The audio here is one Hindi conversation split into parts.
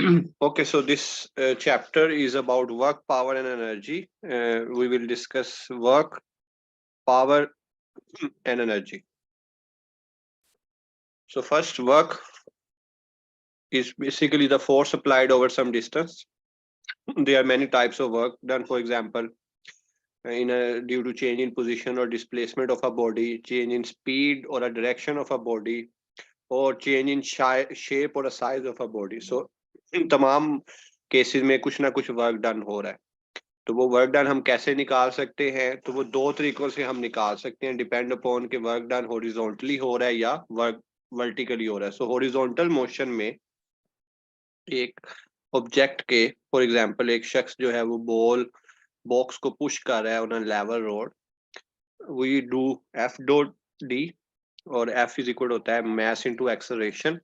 Okay, so this chapter is about work, power, and energy. We will discuss work, power, and energy. So, first, work is basically the force applied over some distance. There are many types of work done. For example, due to change in position or displacement of a body, change in speed or a direction of a body, or change in shape or a size of a body. So, इन तमाम केसेस में कुछ ना कुछ वर्क डन हो रहा है. तो वो वर्क डन हम कैसे निकाल सकते हैं? तो वो दो तरीकों से हम निकाल सकते हैं, डिपेंड अपॉन कि वर्क डन हॉरिजॉन्टली हो रहा है या वर्क वर्टिकली हो रहा है. सो हॉरिजॉन्टल मोशन में एक ऑब्जेक्ट के, फॉर एग्जांपल एक शख्स जो है वो बॉक्स को पुश कर रहा है on a level road, we do F dot D, और एफ इज इक्वल होता है mass into acceleration,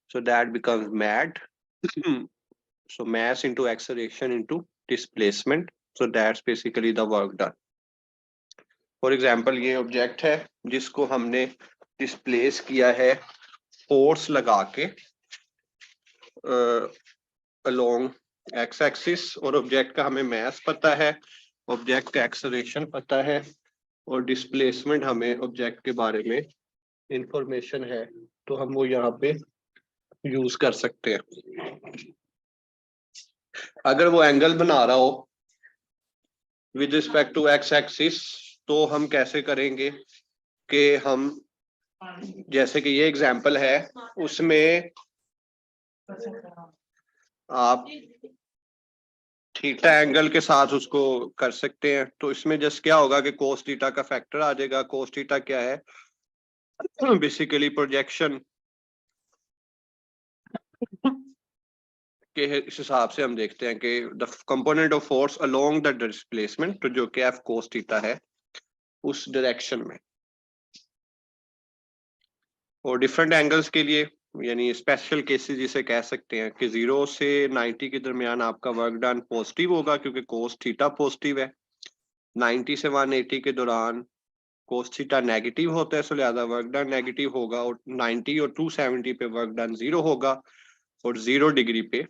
so that becomes MAD. So mass into acceleration into displacement, so that's basically the work done. For example ये ऑब्जेक्ट है जिसको हमने डिस्प्लेस किया है फोर्स लगा के अलोंग एक्स एक्सिस, और ऑब्जेक्ट का हमें मास पता है, ऑब्जेक्ट का एक्सेलरेशन पता है, और डिस्प्लेसमेंट हमें ऑब्जेक्ट के बारे में इंफॉर्मेशन है, तो हम वो यहाँ पे यूज कर सकते हैं. अगर वो एंगल बना रहा हो with respect to X axis, तो हम कैसे करेंगे कि हम, जैसे कि ये एग्जांपल है, उसमें आप थीटा एंगल के साथ उसको कर सकते हैं. तो इसमें जस्ट क्या होगा कि कोस थीटा का फैक्टर आ जाएगा. कोस थीटा क्या है? बेसिकली प्रोजेक्शन के इस हिसाब से हम देखते हैं कि the component of force along the displacement, तो जो कि एफ कोस थीटा है उस डायरेक्शन में. और डिफरेंट एंगल्स के लिए, यानी स्पेशल केसेस जिसे कह सकते हैं कि 0 से 90 के दरमियान आपका वर्क डन पॉजिटिव होगा क्योंकि कोस थीटा पॉजिटिव है. 90 से 180 के दौरान कोस थीटा नेगेटिव होता है, सो लिहाजा वर्क डन नेगेटिव होगा. और 90 और 270 पे वर्क डन 0 होगा, और 0 डिग्री पे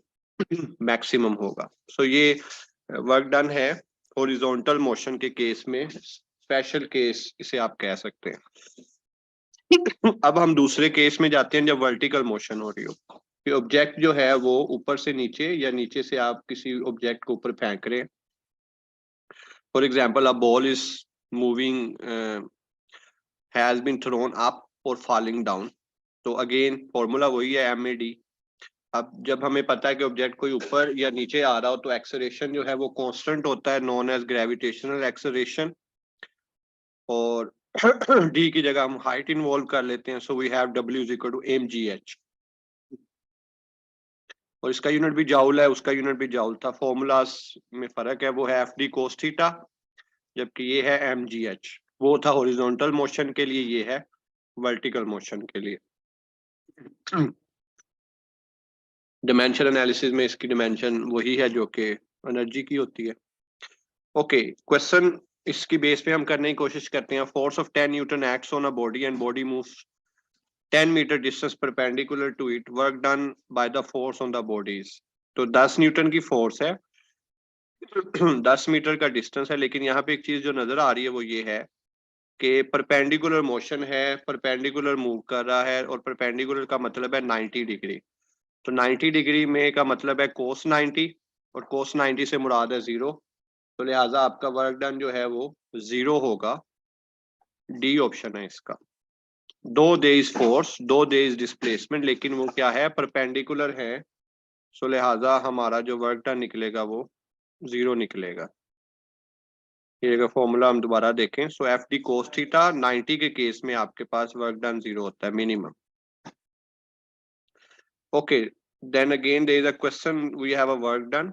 मैक्सिमम होगा. सो ये वर्क डन है हॉरिजॉन्टल मोशन के केस में, स्पेशल केस इसे आप कह सकते हैं. अब हम दूसरे केस में जाते हैं जब वर्टिकल मोशन हो रही हो, कि ऑब्जेक्ट जो है वो ऊपर से नीचे या नीचे से आप किसी ऑब्जेक्ट को ऊपर फेंक रहे हैं. For example a ball is moving, has been thrown up और फॉलिंग डाउन. तो अगेन फॉर्मूला वही है MAD. अब जब हमें पता है कि ऑब्जेक्ट कोई ऊपर या नीचे आ रहा हो तो एक्सेलरेशन जो है वो कांस्टेंट होता है, नोन एज ग्रेविटेशनल एक्सेलरेशन, और डी की जगह हम हाइट इन्वॉल्व कर लेते हैं. So we have W is equal to mgh, और इसका यूनिट भी जाउल है, उसका यूनिट भी जाउल था. फॉर्मूलास में फर्क है, वो है FD कोस थीटा, जबकि ये है mgh. वो था हॉरिजॉन्टल मोशन के लिए, ये है वर्टिकल मोशन के लिए. डिमेंशन एनालिसिस में इसकी डिमेंशन वही है जो कि एनर्जी की होती है. ओके, क्वेश्चन इसकी बेस पे हम करने की कोशिश करते हैं. Force of 10 newton acts on a body and body moves 10 metre distance perpendicular to it. Work done by the force on the bodies. तो 10 न्यूटन की फोर्स है, 10 मीटर का डिस्टेंस है, लेकिन यहाँ पे एक चीज जो नजर आ रही है वो ये है कि परपेंडिकुलर मोशन है, परपेंडिकुलर मूव कर रहा है, और परपेंडिकुलर का मतलब है 90 डिग्री. तो 90 डिग्री में का मतलब है कोस 90, और कोस 90 से मुराद है 0. तो लिहाजा आपका वर्क डन जो है वो 0 होगा. डी ऑप्शन है इसका. दो दे इज फोर्स, दो दे इज डिस्प्लेसमेंट, लेकिन वो क्या है? परपेंडिकुलर है. सो लिहाजा हमारा जो वर्क डन निकलेगा वो 0 निकलेगा. ये अगर फॉर्मूला हम दोबारा देखें, सो FD कोस थीटा 90 के केस में आपके पास वर्क डन 0 होता है minimum. Okay, then again there is a question, we have a work done,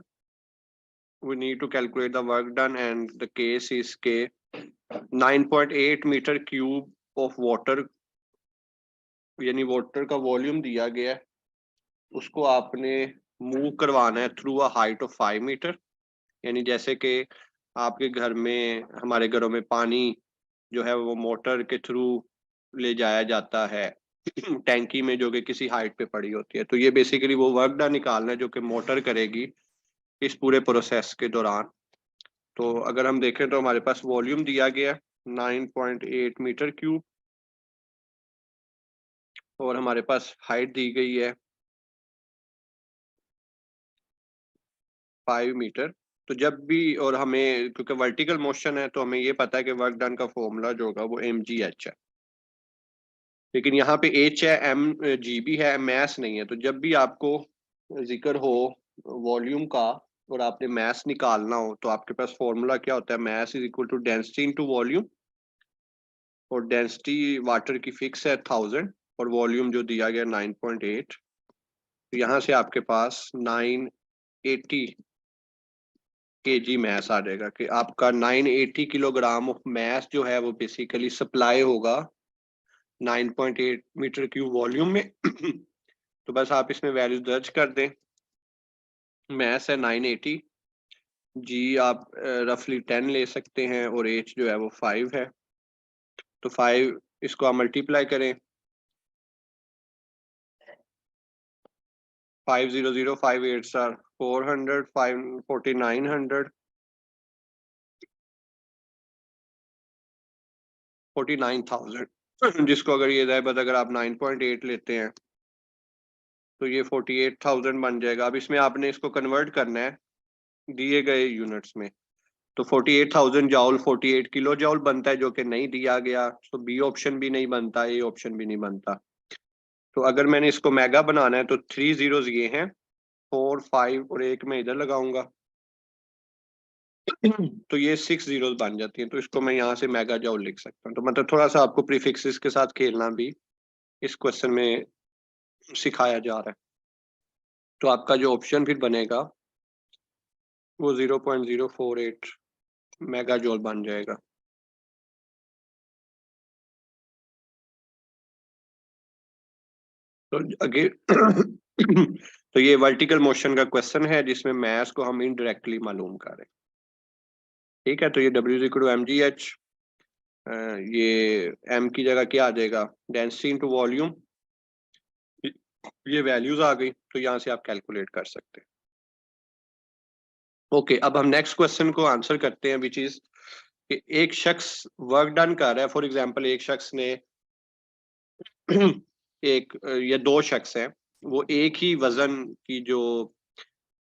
we need to calculate the work done, and the case is के 9.8 मीटर क्यूब ऑफ वाटर, यानी वाटर का वॉल्यूम दिया गया है, उसको आपने मूव करवाना है through a height of 5 metre. यानी जैसे कि आपके घर में, हमारे घरों में पानी जो है वो मोटर के थ्रू ले जाया जाता है टैंकी में जो कि किसी हाइट पे पड़ी होती है। तो ये बेसिकली वो वर्क डन निकालना है जो कि मोटर करेगी इस पूरे प्रोसेस के दौरान। तो अगर हम देखें तो हमारे पास वॉल्यूम दिया गया है 9.8 मीटर क्यूब और हमारे पास हाइट दी गई है 5 मीटर। तो जब भी, और हमें क्योंकि वर्टिकल मोशन है तो हमें ये पता है कि वर्क डन का फॉर्मूला जो होगा वो mgh है, लेकिन यहाँ पे h है, mgb है, मैस नहीं है। तो जब भी आपको जिक्र हो वॉल्यूम का और आपने मैस निकालना हो तो आपके पास फॉर्मूला क्या होता है, mass is equal to density into volume. और डेंसिटी वाटर की फिक्स है 1000 और वॉल्यूम जो दिया गया 9.8। तो यहाँ से आपके पास 980 kg मैस आ जाएगा कि आपका 980 किलोग्राम ऑफ मैस जो है वो बेसिकली सप्लाई होगा 9.8 मीटर क्यूब वॉल्यूम में। तो बस आप इसमें वैल्यू दर्ज कर दें। मैस है 980, जी आप रफली 10 ले सकते हैं और एच जो है वो 5 है। तो 5 इसको आप मल्टीप्लाई करें, 500 5 8 सर 400 5 4900 49,000 जिसको अगर ये बस अगर आप 9.8 लेते हैं तो ये 48,000 बन जाएगा। अब इसमें आपने इसको कन्वर्ट करना है दिए गए यूनिट्स में। तो 48,000 जाउल 48 किलो जाउल बनता है जो कि नहीं दिया गया, तो बी ऑप्शन भी नहीं बनता, ए ऑप्शन भी नहीं बनता। तो अगर मैंने इसको मेगा बनाना है तो 3 जीरोज ये हैं, 4 5 और एक मैं इधर लगाऊंगा तो ये 6 जीरोज बन जाती हैं। तो इसको मैं यहाँ से मेगा जाउल लिख सकता हूँ। तो मतलब थोड़ा सा आपको प्रीफिक्सेस के साथ खेलना भी इस क्वेश्चन में सिखाया जा रहा है। तो आपका जो ऑप्शन फिर बनेगा वो 0.048 मेगा जॉल बन जाएगा। तो अगे तो ये वर्टिकल मोशन का क्वेश्चन है जिसमें मैस को हम इनडायरेक्टली मालूम कर रहे हैं। ठीक है, तो ये W इक्वल टू mgh, ये m की जगह क्या आ जाएगा, डेंसिटी इनटू वॉल्यूम। ये वैल्यूज आ गई तो यहाँ से आप कैलकुलेट कर सकते हैं। ओके, अब हम नेक्स्ट क्वेश्चन को आंसर करते हैं, विच इज कि एक शख्स वर्क डन कर रहा है। फॉर एग्जांपल एक शख्स ने एक या दो शख्स हैं, वो एक ही वजन की जो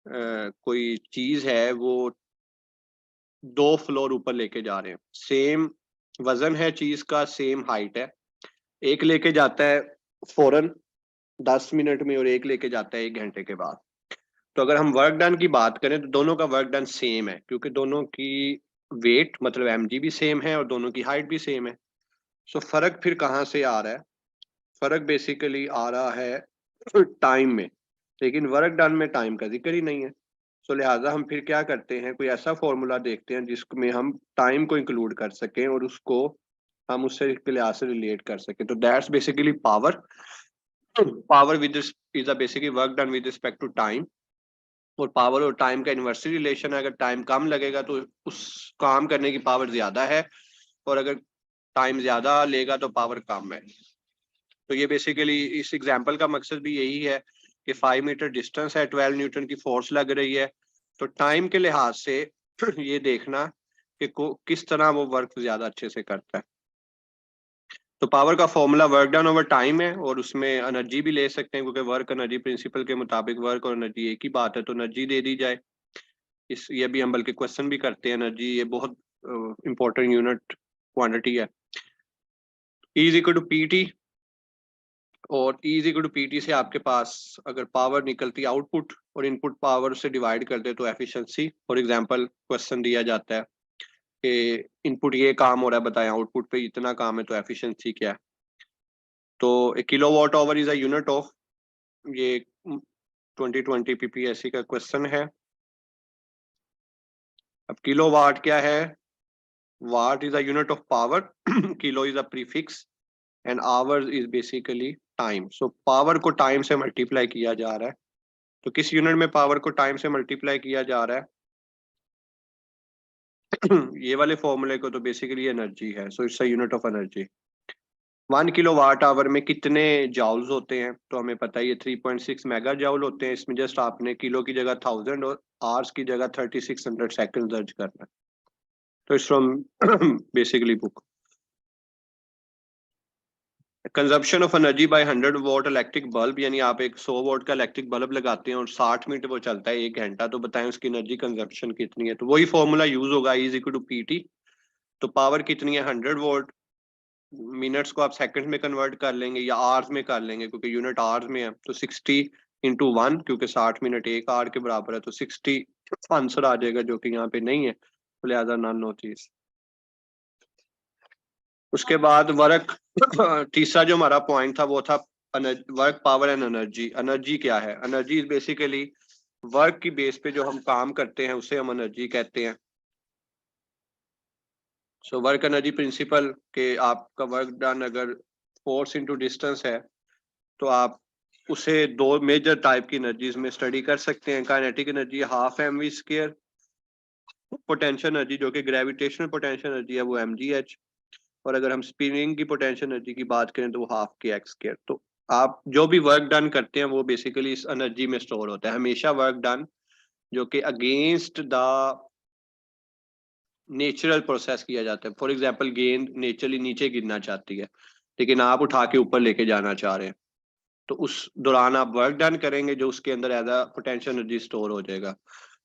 कोई चीज है वो 2 फ्लोर ऊपर लेके जा रहे हैं। सेम वजन है चीज का, सेम हाइट है। एक लेके जाता है फौरन 10 मिनट में और एक लेके जाता है 1 घंटे के बाद। तो अगर हम वर्क डन की बात करें तो दोनों का वर्क डन सेम है, क्योंकि दोनों की वेट मतलब mg भी सेम है और दोनों की हाइट भी सेम है। सो फर्क फिर कहाँ से आ रहा है, फर्क बेसिकली आ रहा है टाइम में, लेकिन वर्क डन में टाइम का जिक्र ही नहीं है। सो लिहाजा हम फिर क्या करते हैं, कोई ऐसा फॉर्मूला देखते हैं जिसमें हम टाइम को इंक्लूड कर सकें और उसको हम उससे के लिहाज से रिलेट कर सकें। तो that's basically power. Power with is a basically work done with respect to time. और पावर और टाइम का इन्वर्सली रिलेशन है, अगर टाइम कम लगेगा तो उस काम करने की पावर ज्यादा है, और अगर टाइम ज्यादा लेगा तो पावर कम है। तो ये बेसिकली इस एग्जांपल का मकसद भी यही है कि 5 मीटर डिस्टेंस है, 12 न्यूटन की फोर्स लग रही है। तो टाइम के लिहाज से ये देखना कि किस तरह वो वर्क ज्यादा अच्छे से करता है। तो पावर का formula work done over time है, और उसमें एनर्जी भी ले सकते हैं क्योंकि वर्क एनर्जी प्रिंसिपल के मुताबिक वर्क और एनर्जी एक ही बात है, तो एनर्जी दे दी जाए। इस ये भी हम बल्कि क्वेश्चन भी करते हैं, एनर्जी ये बहुत इंपॉर्टेंट यूनिट क्वांटिटी है। E is equal to PT, और E is equal to PT से आपके पास अगर पावर निकलती आउटपुट और इनपुट पावर से डिवाइड कर दे तो एफिशिएंसी। फॉर एग्जांपल क्वेश्चन दिया जाता है कि इनपुट ये काम हो रहा है, बताएं आउटपुट पे इतना काम है, तो एफिशिएंसी क्या है। तो kilowatt hour is a unit of, ये 2020 पीपीएससी का क्वेश्चन है। अब किलोवाट क्या है, what is a unit of power, kilo is a prefix and hours is basically time. So power को टाइम से मल्टीप्लाई किया जा रहा है। तो किस यूनिट में पावर को टाइम से मल्टीप्लाई किया जा रहा है, ये वाले फॉर्मूले को तो बेसिकली एनर्जी है, so it's a unit of energy. 1 kilowatt hour में कितने जाउल्स होते हैं, तो हमें पता है ये 3.6 मेगा जाउल होते हैं। इसमें जस्ट आपने किलो की जगह 1000 और आवर्स की जगह 3600 सेकंड दर्ज करना है। तो it's from basically book. Consumption of energy by 100 what electric bulb, यानी आप एक 100 वॉट का इलेक्ट्रिक बल्ब लगाते हैं और 60 मिनट वो चलता है, 1 घंटा, तो बताएं उसकी एनर्जी कंजप्शन कितनी है। तो वही फॉर्मूला यूज होगा, इज इक्वल टू पीटी। तो पावर कितनी है 100 वॉट, मिनट्स को आप सेकंड में कन्वर्ट कर लेंगे या आवर्स में कर लेंगे क्योंकि यूनिट आवर्स में है, तो 60 इंटू 1, क्योंकि 60 मिनट 1 आवर के बराबर है, तो 60 आंसर आ जाएगा, जो कि यहाँ पे नहीं है, तो लिहाजा नन होती है। उसके बाद वर्क तीसरा जो हमारा पॉइंट था वो था work power and energy. Energy क्या है? एनर्जी इज बेसिकली वर्क की बेस पे जो हम काम करते हैं उसे हम एनर्जी कहते हैं। सो वर्क एनर्जी प्रिंसिपल के आपका वर्क डन अगर फोर्स इंटू डिस्टेंस है तो आप उसे दो मेजर टाइप की एनर्जीज में स्टडी कर सकते हैं। Kinetic energy half M V square, potential energy जो कि ग्रेविटेशनल पोटेंशियल एनर्जी है वो mgh, और अगर हम स्पिनिंग की पोटेंशियल एनर्जी की बात करें तो वो हाफ के एक्स स्क्वायर। तो आप जो भी वर्क डन करते हैं वो बेसिकली इस एनर्जी में स्टोर होता है। हमेशा वर्क डन जो कि अगेंस्ट द नेचुरल प्रोसेस किया जाता है। फॉर एग्जांपल गेंद नेचुरली नीचे गिरना चाहती है लेकिन आप उठा के ऊपर लेके जाना चाह रहे हैं, तो उस दौरान आप वर्क डन करेंगे जो उसके अंदर as a potential energy store हो जाएगा।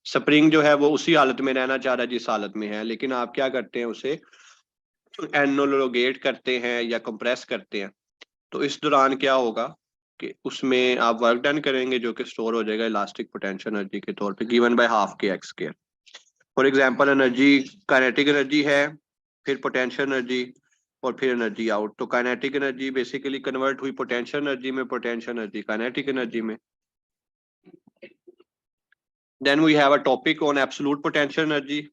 स्प्रिंग जो है वो उसी हालत में रहना चाह रहा है जिस हालत में है, लेकिन आप क्या करते हैं उसे एनोलोगेट करते हैं या कंप्रेस करते हैं, तो इस दौरान क्या होगा कि उसमें आप वर्क डन करेंगे जो कि स्टोर हो जाएगा इलास्टिक पोटेंशियल एनर्जी के तौर पे given by half K X square. For example energy kinetic energy है, फिर पोटेंशियल एनर्जी और फिर एनर्जी आउट। तो काइनेटिक एनर्जी बेसिकली कन्वर्ट हुई पोटेंशियल एनर्जी में, पोटेंशियल एनर्जी काइनेटिक एनर्जी में। Then we have a topic on absolute potential energy,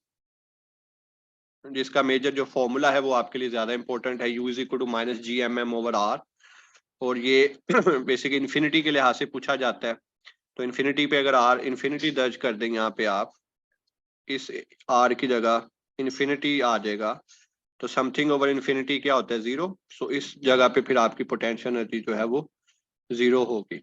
जिसका मेजर जो फॉर्मूला है वो आपके लिए ज्यादा इंपॉर्टेंट है, U is equal to minus G M M over R. और ये बेसिक इन्फिनिटी के लिहाज से पूछा जाता है। तो इन्फिनिटी पे अगर आर इन्फिनिटी दर्ज कर देंगे यहाँ पे आप, इस आर की जगह इन्फिनिटी आ जाएगा, तो समथिंग ओवर इन्फिनिटी क्या होता है? जीरो। सो इस जगह पे फिर आपकी पोटेंशियल एनर्जी जो है वो जीरो होगी।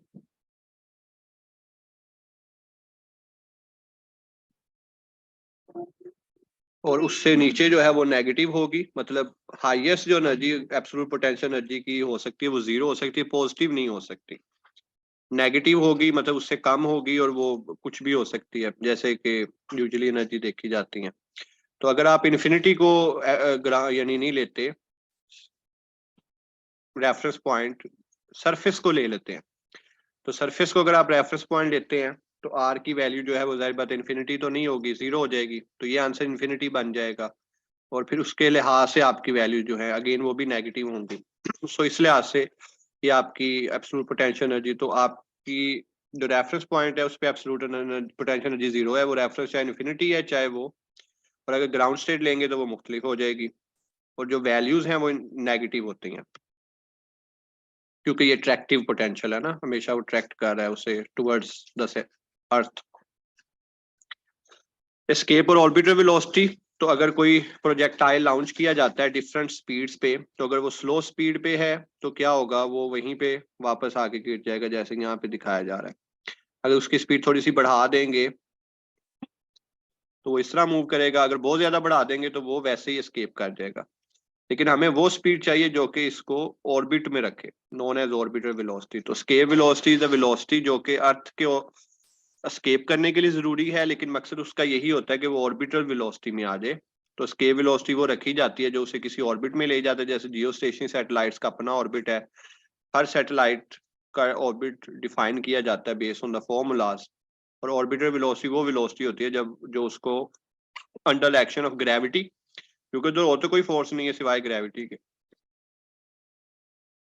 और उससे नीचे जो है वो नेगेटिव होगी, मतलब हाईएस्ट जो एनर्जी एब्सोल्यूट पोटेंशियल एनर्जी की हो सकती है वो जीरो हो सकती है, पॉजिटिव नहीं हो सकती। नेगेटिव होगी मतलब उससे कम होगी, और वो कुछ भी हो सकती है जैसे कि यूजुअली एनर्जी देखी जाती है। तो अगर आप इन्फिनिटी को यानी नहीं लेते रेफरेंस पॉइंट, सरफेस को ले लेते हैं, तो सरफेस को अगर आप रेफरेंस पॉइंट लेते हैं तो आर की वैल्यू जो है वो जाहिर बात इन्फिनिटी तो नहीं होगी, जीरो हो जाएगी, तो ये आंसर इन्फिनिटी बन जाएगा। और फिर उसके लिहाज से आपकी वैल्यू जो है अगेन वो भी नेगेटिव होंगी। सो इस लिहाज से ये आपकी एब्सोल्यूट पोटेंशियल एनर्जी, तो आपकी जो रेफरेंस पॉइंट है उस पर एब्सोल्यूट पोटेंशियल एनर्जी जीरो है, वो रेफरेंस चाहे इन्फिनिटी है चाहे वो, और अगर ग्राउंड स्टेट लेंगे तो वो मुख्तलिफ हो जाएगी, और जो वैल्यूज हैं वो नेगेटिव होती हैं क्योंकि ये ट्रैक्टिव पोटेंशियल है ना, हमेशा वो ट्रैक्ट कर रहा है उसे टुवर्ड्स द अर्थ। एस्केप और ऑर्बिटर वेलोसिटी, तो अगर कोई प्रोजेक्टाइल लॉन्च किया जाता है डिफरेंट स्पीड्स पे, तो अगर वो स्लो स्पीड पे है तो क्या होगा, वो वहीं पे वापस आके गिर जाएगा जैसे यहाँ पे दिखाया जा रहा है। अगर उसकी स्पीड थोड़ी सी बढ़ा देंगे तो वो इस तरह मूव करेगा, अगर बहुत ज्यादा बढ़ा देंगे तो वो वैसे ही एस्केप कर जाएगा। लेकिन हमें वो स्पीड चाहिए जो कि इसको ऑर्बिट में रखे, नोन एज ऑर्बिटर वेलोसिटी। तो escape velocity is the velocity जो कि अर्थ के एस्केप करने के लिए जरूरी है, लेकिन मकसद उसका यही होता है कि वो ऑर्बिटल वेलोसिटी में आ जाए। तो स्केप वेलोसिटी वो रखी जाती है जो उसे किसी ऑर्बिट में ले जाता है, जैसे जियो स्टेशनरी सैटेलाइट्स का अपना ऑर्बिट है। हर सैटेलाइट का ऑर्बिट डिफाइन किया जाता है बेस्ड ऑन द फॉर्मूलाज, और ऑर्बिटर वेलोसिटी वो वेलोसिटी होती है जब जो उसको अंडर एक्शन ऑफ ग्रेविटी, क्योंकि जो और तो कोई फोर्स नहीं है सिवाय ग्रेविटी के।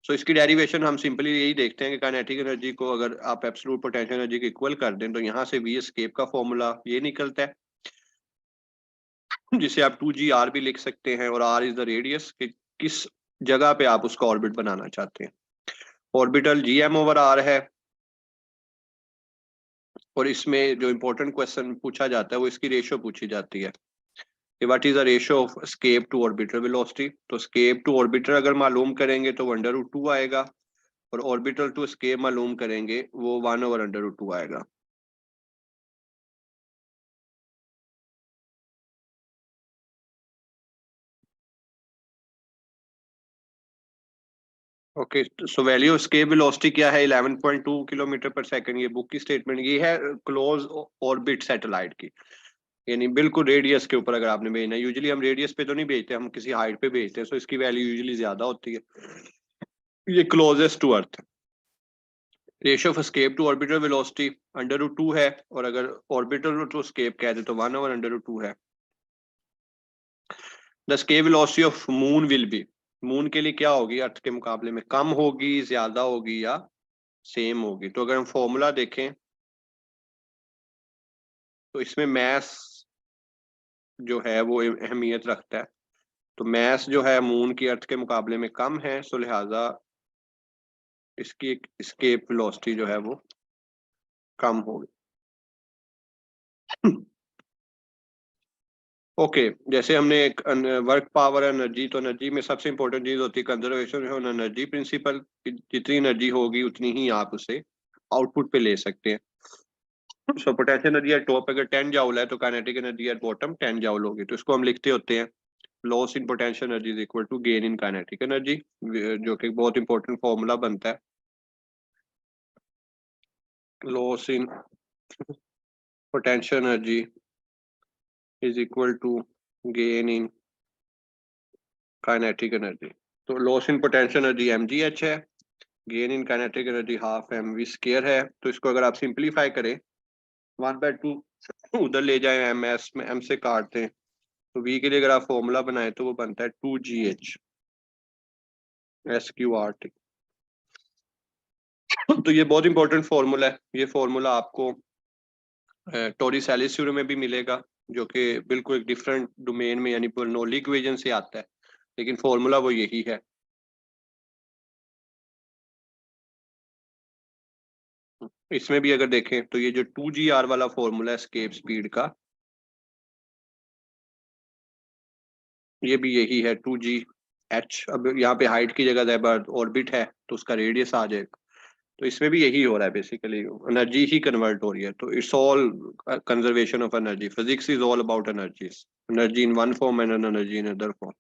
सो इसकी डेरिवेशन हम सिंपली यही देखते हैं कि काइनेटिक एनर्जी को अगर आप एब्सोल्यूट पोटेंशियल एनर्जी के इक्वल कर दें तो यहाँ से वी एस्केप का फॉर्मूला ये निकलता है, जिसे आप 2g r भी लिख सकते हैं, और r इज द रेडियस कि किस जगह पे आप उसका ऑर्बिट बनाना चाहते हैं। ऑर्बिटल gm ओवर r है, और इसमें जो इंपॉर्टेंट क्वेश्चन पूछा जाता है वो इसकी रेशियो पूछी जाती है कि what is the ratio of escape to orbital velocity. तो एस्केप टू ऑर्बिटल अगर मालूम करेंगे तो √2 आएगा, और ऑर्बिटल टू एस्केप मालूम करेंगे वो 1/√2 आएगा। Okay, so value of escape velocity क्या है? 11.2 किलोमीटर पर सेकंड। ये बुक की स्टेटमेंट ये है क्लोज ऑर्बिट सैटेलाइट की, यानी बिल्कुल रेडियस के ऊपर अगर आपने भेजना है। यूजुअली हम रेडियस पे तो नहीं भेजते, हम किसी हाइट पे भेजते हैं, सो इसकी वैल्यू यूजुअली ज्यादा होती है। ये closest to earth. Ratio of escape to orbital velocity √2 है, और अगर ऑर्बिटल टू एस्केप कह दे तो 1/√2 है। The escape velocity of moon will be, moon के लिए क्या होगी अर्थ के मुकाबले में? कम होगी, ज्यादा होगी, या सेम होगी? तो अगर हम फॉर्मूला देखें तो इसमें मैस जो है वो अहमियत रखता है। तो मैस जो है मून की अर्थ के मुकाबले में कम है, सो लिहाजा इसकी एस्केप वेलोसिटी जो है वो कम होगी। ओके जैसे हमने एक वर्क पावर एनर्जी, तो एनर्जी में सबसे इंपॉर्टेंट चीज होती है कंजर्वेशन ऑफ एनर्जी प्रिंसिपल। जितनी एनर्जी होगी उतनी ही आप उसे आउटपुट पे ले सकते हैं। So potential energy at top अगर 10 जाउल है तो kinetic energy at bottom 10 joule होगी। तो इसको हम लिखते होते हैं loss in potential energy is equal to gain in kinetic energy, जो कि बहुत इंपॉर्टेंट फॉर्मूला बनता है। Loss in potential energy is equal to gain in kinetic energy. तो loss in potential energy mgh है, gain in kinetic energy half mv² है। तो इसको अगर आप सिंप्लीफाई करें 1/2 उधर ले जाए, ms में m से काटते हैं, तो v के लिए अगर आप फॉर्मूला बनाए तो वो बनता है 2gh sqrt। तो ये बहुत इंपॉर्टेंट फॉर्मूला है। ये फॉर्मूला आपको टोरी-सैलिस थ्योरम में भी मिलेगा, जो कि बिल्कुल एक डिफरेंट डोमेन में यानी बर्नौली इक्वेशन से आता है, लेकिन फॉर्मूला वो यही है। इसमें भी अगर देखें तो ये जो 2gr वाला फॉर्मूला है एस्केप स्पीड का, ये भी यही है 2gh। अब यहाँ पे हाइट की जगह ऑर्बिट है तो उसका रेडियस आ जाएगा। तो इसमें भी यही हो रहा है, बेसिकली एनर्जी ही कन्वर्ट हो रही है। तो it's all conservation of energy. Physics is all about energies, energy in one form and energy in other form.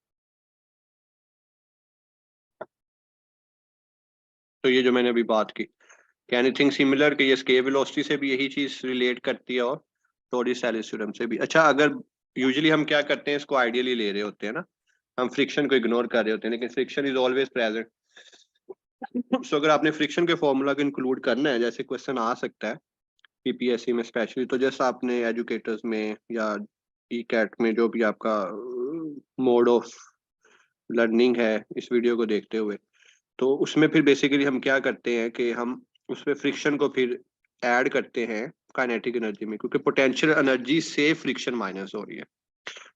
तो ये जो मैंने अभी बात की, क्या एनीथिंग सिमिलर कि ये एस्केप वेलोसिटी से भी यही चीज रिलेट करती है, और टोरी-सैलिस थ्योरम से भी। अच्छा, अगर यूजुअली हम क्या करते हैं, इसको आइडियली ले रहे होते हैं ना, हम फ्रिक्शन को इग्नोर कर रहे होते हैं, लेकिन फ्रिक्शन इज ऑलवेज प्रेजेंट। सो अगर आपने फ्रिक्शन के फॉर्मूला को इंक्लूड करना है, जैसे क्वेश्चन आ सकता है पीपीएससी में स्पेशली, तो जैसा आपने एजुकेटर्स में या ई कैट में जो भी आपका मोड ऑफ लर्निंग है इस वीडियो को देखते हुए, तो उसमें फिर बेसिकली हम क्या करते हैं कि हम उसमें फ्रिक्शन को फिर ऐड करते हैं काइनेटिक एनर्जी में, क्योंकि पोटेंशियल एनर्जी से फ्रिक्शन माइनस हो रही है।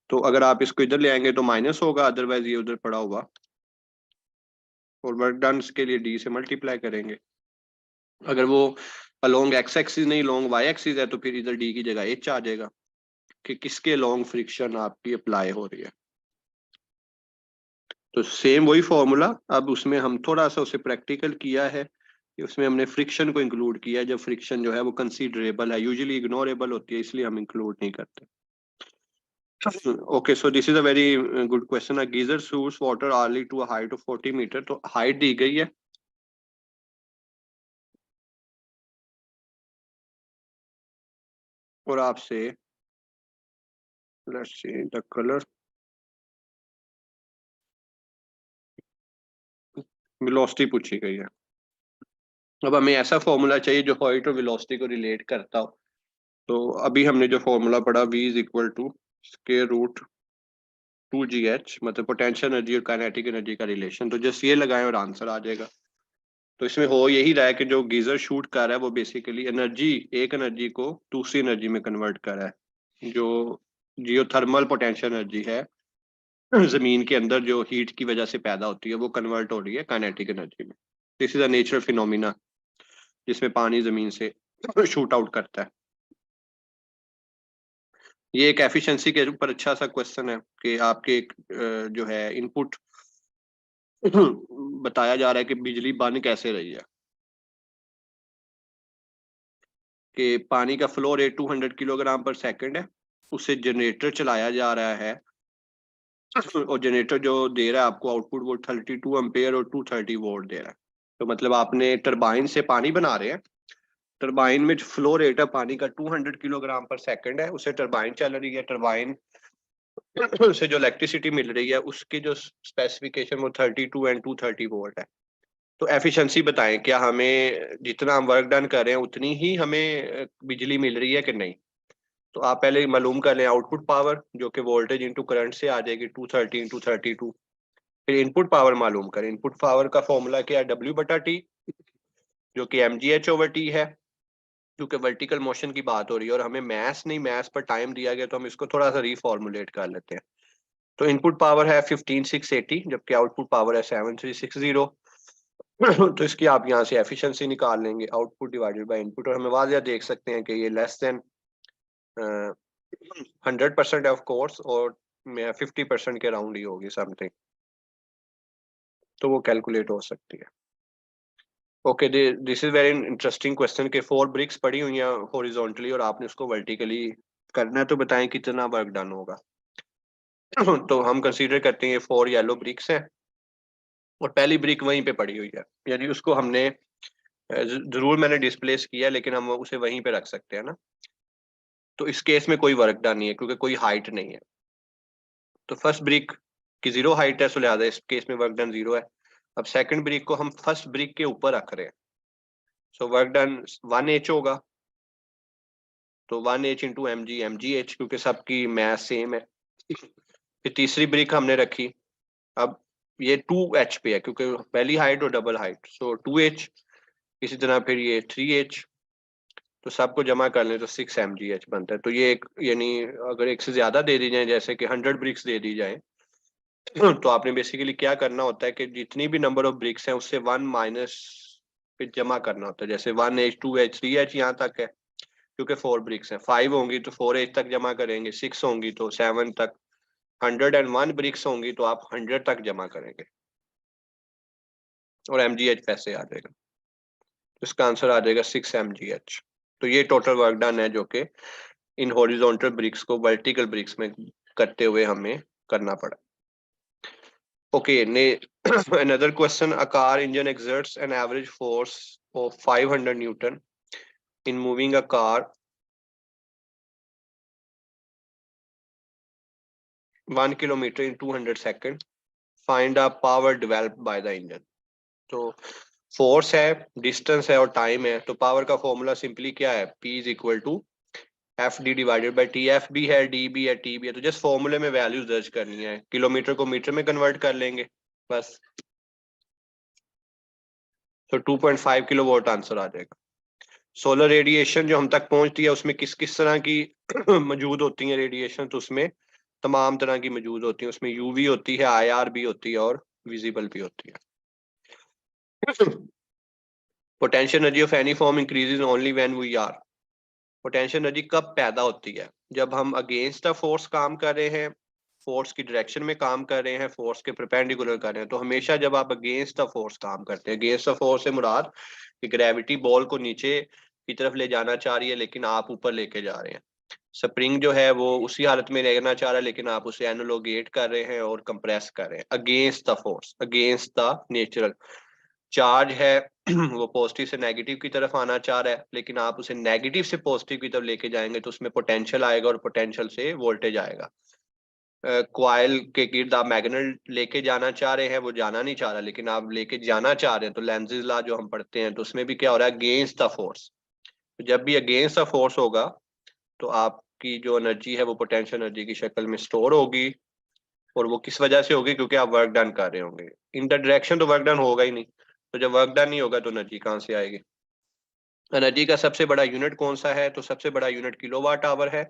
तो अगर आप इसको इधर ले आएंगे तो माइनस होगा, अदरवाइज ये उधर पड़ा हुआ, और वर्क डन के लिए डी से मल्टीप्लाई करेंगे। अगर वो अलोंग एक्स एक्सिस नहीं लॉन्ग वाई एक्सिस है तो फिर इधर डी की जगह एच आ जाएगा कि किसके लॉन्ग फ्रिक्शन आपकी अप्लाई हो रही है। तो सेम वही फॉर्मूला, अब उसमें हम थोड़ा सा उसे प्रैक्टिकल किया है कि उसमें हमने फ्रिक्शन को इंक्लूड किया है, जब फ्रिक्शन जो है वो कंसीडरेबल है। यूजुअली इग्नोरेबल होती है, इसलिए हम इंक्लूड नहीं करते। Okay, so this is a very good question. A geyser shoots water early to a height of 40 metre. तो हाइट दी गई है, और आपसे let's see the colour velocity पूछी गई है। अब हमें ऐसा फॉर्मूला चाहिए जो हाइट और वेलोसिटी को रिलेट करता हो। तो अभी हमने जो फॉर्मूला पढ़ा, v is equal to square root 2gh, मतलब पोटेंशियल एनर्जी और काइनेटिक एनर्जी का रिलेशन। तो जस्ट ये लगाएं और आंसर आ जाएगा। तो इसमें हो यही रहा है कि जो गीजर शूट कर रहा है वो बेसिकली एनर्जी, एक एनर्जी को दूसरी एनर्जी में कन्वर्ट कर रहा है। जो जियोथर्मल पोटेंशियल एनर्जी है जमीन के अंदर जो हीट की वजह से पैदा होती है, वो कन्वर्ट हो रही है काइनेटिक एनर्जी में। This is a natural phenomena जिसमें पानी जमीन से शूट आउट करता है। ये एक एफिशिएंसी के ऊपर अच्छा सा क्वेश्चन है कि आपके जो है इनपुट बताया जा रहा है कि बिजली बन कैसे रही है, कि पानी का फ्लो रेट 200 किलोग्राम पर सेकंड है, उससे जनरेटर चलाया जा रहा है और जनरेटर जो दे रहा है आपको आउटपुट वो 32 एम्पेयर और 230 वोल्ट दे रहा है। तो मतलब आपने टरबाइन से पानी बना रहे हैं, टरबाइन में फ्लो रेट है पानी का 200 किलोग्राम पर सेकंड है, उससे टरबाइन चल रही है, टरबाइन से जो इलेक्ट्रिसिटी मिल रही है उसकी जो स्पेसिफिकेशन वो 32 एंड 230 वोल्ट है। तो एफिशिएंसी बताएं, क्या हमें जितना हम वर्क डन कर रहे हैं उतनी ही हमें बिजली मिल रही है कि नहीं। तो आप पहले मालूम कर लें आउटपुट पावर जो कि वोल्टेज इंटू करंट से आ जाएगी 230 इंटू 32। फिर इनपुट पावर मालूम करें, इनपुट पावर का फॉर्मूला क्या है, W/T, जो कि mgh/T है, क्योंकि वर्टिकल मोशन की बात हो रही है और हमें मैथ्स नहीं, मैथ्स पर टाइम दिया गया तो हम इसको थोड़ा सा रीफॉर्मुलेट कर लेते हैं। तो इनपुट पावर है 15680 जबकि आउटपुट पावर है 7360। तो इसकी आप यहाँ से एफिशिएंसी निकाल लेंगे, आउटपुट डिवाइडेड बाय इनपुट, और हमें वाज़िया देख सकते हैं कि ये लेस देन 100% ऑफ कोर्स और 50% के राउंड ही होगी समथिंग, तो वो कैलकुलेट हो सकती है। Okay, this is very interesting question के 4 ब्रिक्स पड़ी हुई हैं हॉरिजॉन्टली और आपने उसको वर्टिकली करना है, तो बताएं कितना वर्क डन होगा। तो हम कंसीडर करते हैं ये 4 येलो ब्रिक्स हैं और पहली ब्रिक वहीं पे पड़ी हुई है, यानी उसको हमने जरूर मैंने डिस्प्लेस किया लेकिन हम उसे वहीं पे रख सकते हैं ना। तो इस केस में कोई वर्क डन नहीं है क्योंकि कोई हाइट नहीं है। तो फर्स्ट ब्रिक की 0 हाइट है, सो लिहाजा इस केस में वर्क डन 0 है। अब सेकंड ब्रिक को हम फर्स्ट ब्रिक के ऊपर रख रहे हैं, सो वर्क डन 1h होगा। तो 1h इंटू mgh क्योंकि सबकी मैथ सेम है। फिर तीसरी ब्रिक हमने रखी, अब ये 2h पे है क्योंकि पहली हाइट और डबल हाइट, सो 2h। इसी तरह फिर ये 3h, तो सबको जमा कर लें तो 6 mgh बनता है। तो ये एक यानी अगर एक से ज्यादा दे दी जाए, जैसे कि 100 ब्रिक्स दे दी जाए, तो आपने बेसिकली क्या करना होता है कि जितनी भी नंबर ऑफ ब्रिक्स हैं उससे 1 माइनस फिर जमा करना होता है। जैसे 1h 2h 3h यहाँ तक है क्योंकि 4 ब्रिक्स हैं, 5 होंगी तो 4h तक जमा करेंगे, 6 होंगी तो 7 तक, 101 ब्रिक्स होंगी तो आप 100 तक जमा करेंगे और mgh पैसे आ जाएगा। तो इसका आंसर आ जाएगा 6 mgh। तो ये टोटल वर्क डन है जो कि इन हॉरिजॉन्टल ब्रिक्स को वर्टिकल ब्रिक्स में करते हुए हमें करना पड़ा। Okay, another question. A car engine exerts an average force of 500 Newton in moving a car 1 kilometer in 200 seconds. Find a power developed by the engine. तो फोर्स है, डिस्टेंस है और टाइम है, तो पावर का फॉर्मूला सिंपली क्या है, P is equal to F D divided by T. F भी है, डी भी है, टी भी है, तो जस्ट फॉर्मूले में वैल्यूज दर्ज करनी है, किलोमीटर को मीटर में कन्वर्ट कर लेंगे बस। तो 2.5 किलोवाट आंसर आ जाएगा। सोलर रेडिएशन जो हम तक पहुंचती है उसमें किस किस तरह की मौजूद होती है रेडिएशन, तो उसमें तमाम तरह की मौजूद होती है, उसमें यूवी होती है, आईआर भी होती है और विजिबल भी होती है। Potential energy of any form increases only when we are. Potential energy कब पैदा होती है, जब हम अगेंस्ट द फोर्स काम कर रहे हैं, फोर्स की डायरेक्शन में काम कर रहे हैं, फोर्स के परपेंडिकुलर कर रहे हैं। तो हमेशा जब आप अगेंस्ट द फोर्स काम करते हैं, अगेंस्ट द फोर्स से मुराद कि ग्रेविटी बॉल को नीचे की तरफ ले जाना चाह रही है लेकिन आप ऊपर लेके जा रहे हैं, स्प्रिंग जो है वो उसी हालत में रहना चाह रहा है लेकिन आप उसे एनोलोगेट कर रहे हैं और कंप्रेस कर रहे हैं, against the force, against the natural. Charge है वो पॉजिटिव से नेगेटिव की तरफ आना चाह रहा है लेकिन आप उसे नेगेटिव से पॉजिटिव की तरफ लेके जाएंगे तो उसमें पोटेंशियल आएगा और पोटेंशियल से वोल्टेज आएगा। क्वाइल के गिर्द आप मैग्नेट लेके जाना चाह रहे हैं, वो जाना नहीं चाह रहा लेकिन आप लेके जाना चाह रहे हैं, तो लेंजिस लॉ जो हम पढ़ते हैं तो उसमें भी क्या हो रहा है, अगेंस्ट द फोर्स। तो जब भी अगेंस्ट द फोर्स होगा तो आपकी जो एनर्जी है वो पोटेंशियल एनर्जी की शक्ल में स्टोर होगी, और वो किस वजह से होगी, क्योंकि आप वर्क डन कर रहे होंगे। इन द डायरेक्शन तो वर्क डन होगा ही नहीं, तो जब वर्क डन नहीं होगा तो एनर्जी कहाँ से आएगी। एनर्जी का सबसे बड़ा यूनिट कौन सा है, तो सबसे बड़ा यूनिट किलोवाट आवर है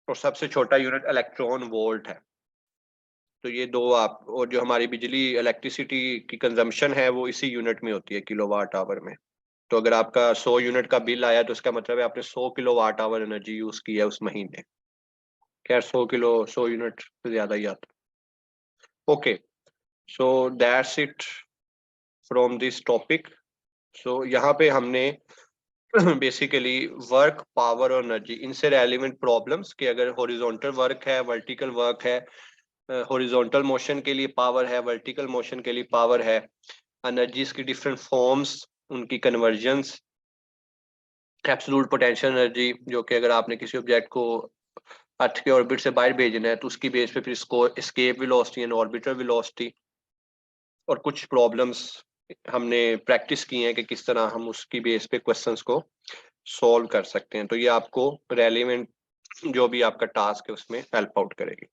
और सबसे छोटा यूनिट इलेक्ट्रॉन वोल्ट है। तो ये दो आप, और जो हमारी बिजली इलेक्ट्रिसिटी की कंजम्पशन है वो इसी यूनिट में होती है, किलोवाट आवर में। तो अगर आपका 100 यूनिट का बिल आया तो उसका मतलब है आपने 100 किलोवाट आवर एनर्जी यूज की है उस महीने। खैर 100 यूनिट से ज्यादा ही आता। Okay, so that's it from this topic. So यहाँ पे हमने बेसिकली वर्क, पावर और एनर्जी, इनसे रेलिवेंट प्रॉब्लम्स कि अगर हॉरिजॉन्टल वर्क है, वर्टिकल वर्क है, हॉरिजॉन्टल मोशन के लिए पावर है, वर्टिकल मोशन के लिए पावर है, एनर्जीज की डिफरेंट फॉर्म्स, उनकी कन्वर्जन्स, एब्सोल्यूट पोटेंशियल एनर्जी जो कि अगर आपने किसी ऑब्जेक्ट को अर्थ के ऑर्बिट से बाहर भेजना है तो उसकी बेस पे फिर इसको escape velocity and orbital velocity, और कुछ प्रॉब्लम्स हमने प्रैक्टिस की हैं कि किस तरह हम उसकी बेस पे क्वेश्चंस को सॉल्व कर सकते हैं। तो ये आपको रेलिवेंट जो भी आपका टास्क है उसमें हेल्प आउट करेगी।